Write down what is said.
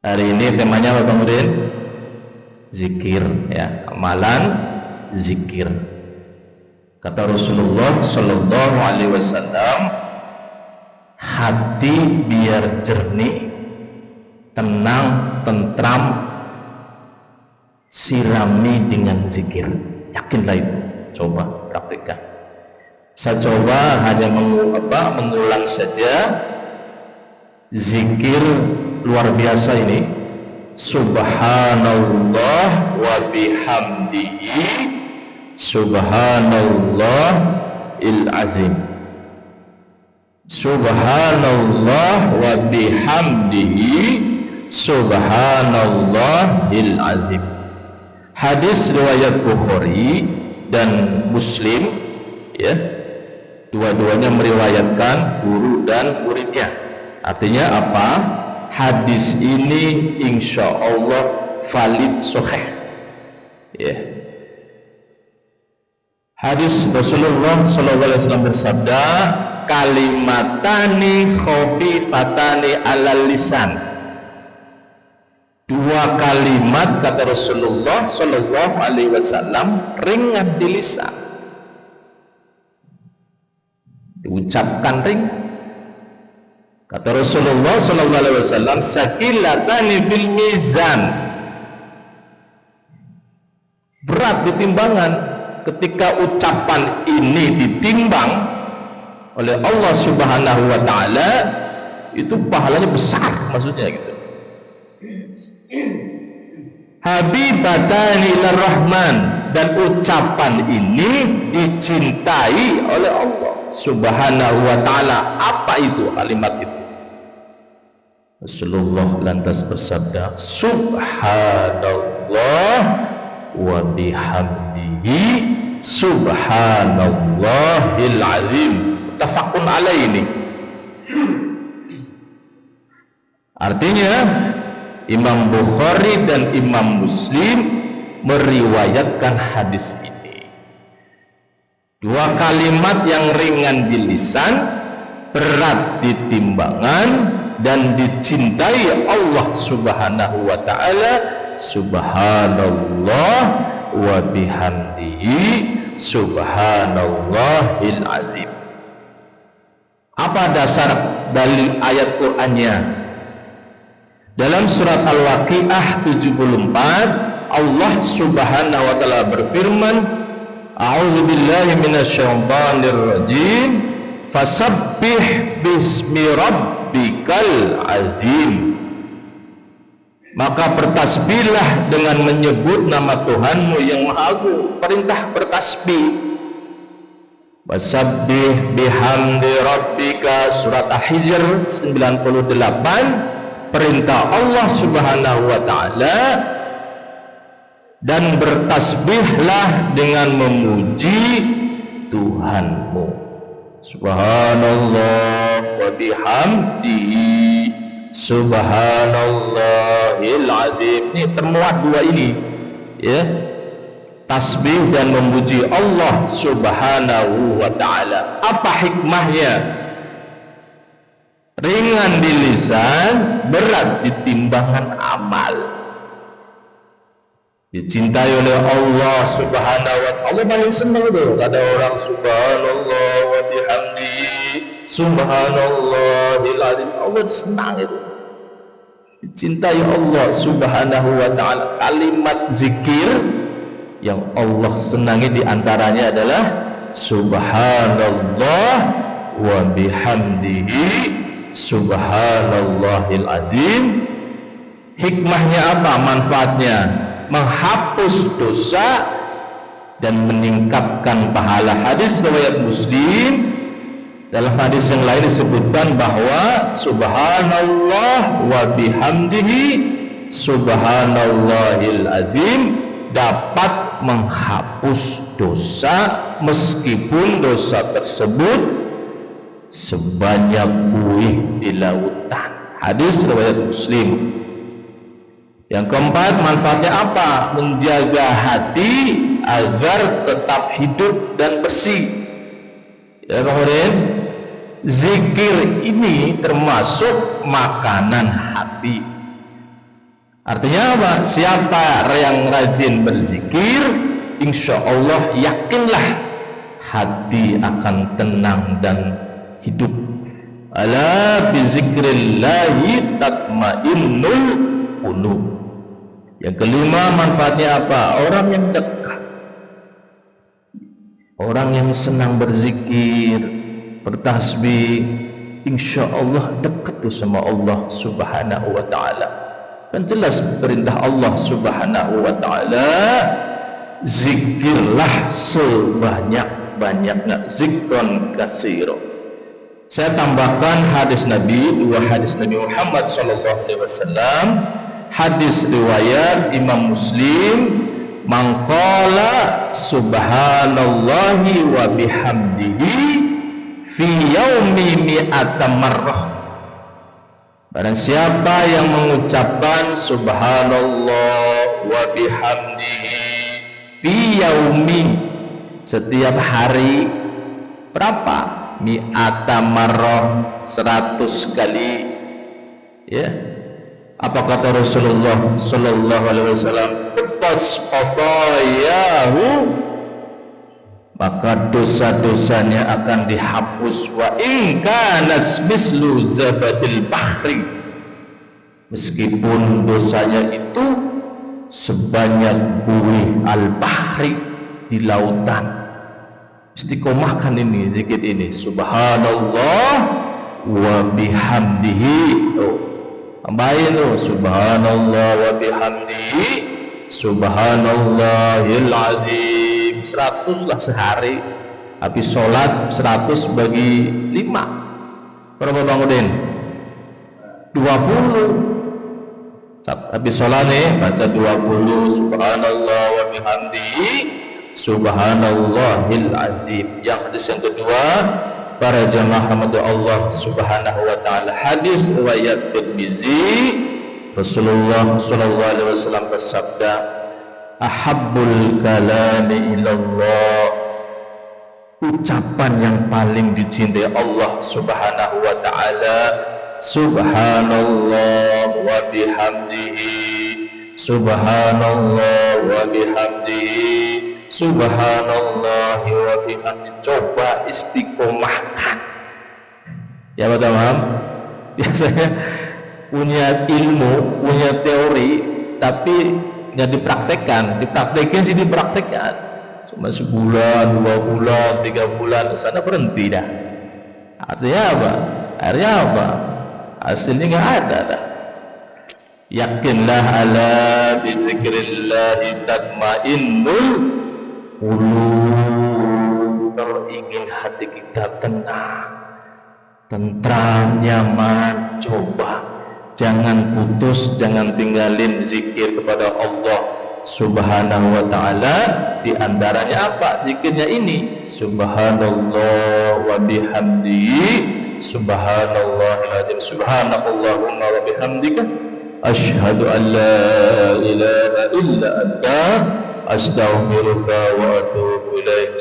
Hari ini temanya apa Bang Udin? Zikir, ya, amalan zikir. Kata Rasulullah Shallallahu Alaihi Wasallam, hati biar jernih, tenang, tentram, sirami dengan zikir. Yakinlah itu, coba praktikkan. Saya coba hanya mengulang saja zikir luar biasa ini. Subhanallah wa bihamdihi subhanallahil azim. Subhanallah wa bihamdihi subhanallahil azim. Hadis riwayat Bukhari dan Muslim, ya, dua-duanya meriwayatkan guru dan muridnya. Artinya apa? Hadis ini insya Allah valid sahih, ya. Hadis Rasulullah SAW bersabda, kalimatani khafifatani alal lisan. Dua kalimat kata Rasulullah SAW ringan di lisan, diucapkan ringan. Kata Rasulullah SAW, sakilatani bil mizan, berat di timbangan. Ketika ucapan ini ditimbang oleh Allah Subhanahu wa Ta'ala, itu pahalanya besar, maksudnya gitu. Habibatani ilar rahman, dan ucapan ini dicintai oleh Allah Subhanahu wa Ta'ala. Apa itu kalimat itu? Rasulullah lantas bersabda, subhanallah wa bihamdihi subhanallahil azim. Muttafaqun alaihi. Artinya Imam Bukhari dan Imam Muslim meriwayatkan hadis ini. Dua kalimat yang ringan di lisan, berat di timbangan, dan dicintai Allah Subhanahu wa Ta'ala. Subhanallah wa bihamdihi subhanallahil azim. Apa dasar dalil ayat Qur'annya? Dalam surat Al-Waqiah 74, Allah Subhanahu wa Ta'ala berfirman, a'udzu billahi minasyaitonir rajim, fasabbih bismi rabbikal azim. Maka bertasbihlah dengan menyebut nama Tuhanmu yang Maha Agung. Perintah bertasbih. Wasabbih bihamdi rabbika, surat Al-Hijr 98. Perintah Allah Subhanahu wa Ta'ala. Dan bertasbihlah dengan memuji Tuhanmu. Subhanallah wa bihamdihi subhanallahil azim. Ini termuat dua ini, ya, tasbih dan memuji Allah Subhanahu wa Ta'ala. Apa hikmahnya? Ringan di lisan, berat di timbangan amal. Dicintai oleh Allah Subhanahu wa Ta'ala. Allah paling senang tuh kata orang subhanallah wa bihamdihi subhanallahil azim. Allah senang itu. Dicintai Allah Subhanahu wa Ta'ala. Kalimat zikir yang Allah senangi diantaranya adalah subhanallah wa bihamdihi subhanallahil azim. Hikmahnya apa? Manfaatnya menghapus dosa dan meningkatkan pahala. Hadis riwayat Muslim, dalam hadis yang lain disebutkan bahwa subhanallah wa bihamdihi subhanallahil azim dapat menghapus dosa meskipun dosa tersebut sebanyak buih di lautan. Hadis riwayat Muslim. Yang keempat, manfaatnya apa? Menjaga hati agar tetap hidup dan bersih. Ya, kemudian zikir ini termasuk makanan hati. Artinya apa? Siapa yang rajin berzikir, insya Allah yakinlah hati akan tenang dan hidup. Ala bi zikrillahi tatmainnul qulub. Yang kelima, manfaatnya apa? Orang yang dekat, orang yang senang berzikir, bertasbih, insya Allah dekat tuh sama Allah Subhanahu wa ta'ala. Kan jelas perintah Allah Subhanahu wa ta'ala, zikirlah sebanyak-banyaknya, zikron kasiro. Saya tambahkan hadis Nabi, dua hadis Nabi Muhammad SAW. Hadis riwayat Imam Muslim, mangqala subhanallahi wa bihamdihi fi yaumi mi'ata marrah. Barang siapa yang mengucapkan subhanallah wa bihamdihi fi yaumi, setiap hari berapa? Mi'ata marrah, 100 kali. Ya. Apa kata Rasulullah sallallahu alaihi wasallam? Quttas qadayahu, maka dosa-dosanya akan dihapus. Wa in kanas mislu zabadil bahri, meskipun dosanya itu sebanyak buih al-bahri, di lautan. Istiqomahkan ini zikir ini, subhanallah wa bihamdihi. Tambahin tuh, subhanallah wa bihamdihi subhanallahil azim. 100 lah sehari. Habis sholat 100 bagi 5 berapa Bang Udin? 20. Habis sholat nih baca 20 subhanallah wa bihamdihi subhanallahil azim. Yang hadis yang kedua, para jamaah rahmati Allah Subhanahu wa ta'ala, hadis riwayat Tirmizi, Rasulullah sallallahu alaihi wasallam bersabda, ahabbul kalami ilallah, ucapan yang paling dicintai Allah Subhanahu wa ta'ala, subhanallah wa bihamdihi subhanallah wa bihamdihi subhanallah wa bihamdihi. Coba istiqomahkan. Ya Pak Tamam, biasanya punya ilmu, punya teori, tapi nggak dipraktekkan. Dipraktekin sih dipraktekkan, cuma sebulan, 2 bulan, 3 bulan, sana berhenti dah. Artinya apa? Akhirnya apa? Hasilnya nggak ada dah. Yakinlah ala bizikrillahi tatmainnul qulub. Kalau ingin hati kita tenang, tentram, nyaman, coba jangan putus, jangan tinggalin zikir kepada Allah Subhanahu wa ta'ala. Di antaranya apa? Zikirnya ini, subhanallah wa bihamdihi subhanallahil azim, subhanakallahumma wa bihamdika asyhadu an la ilaha illa anta astaghfiruka wa atubu ilaik.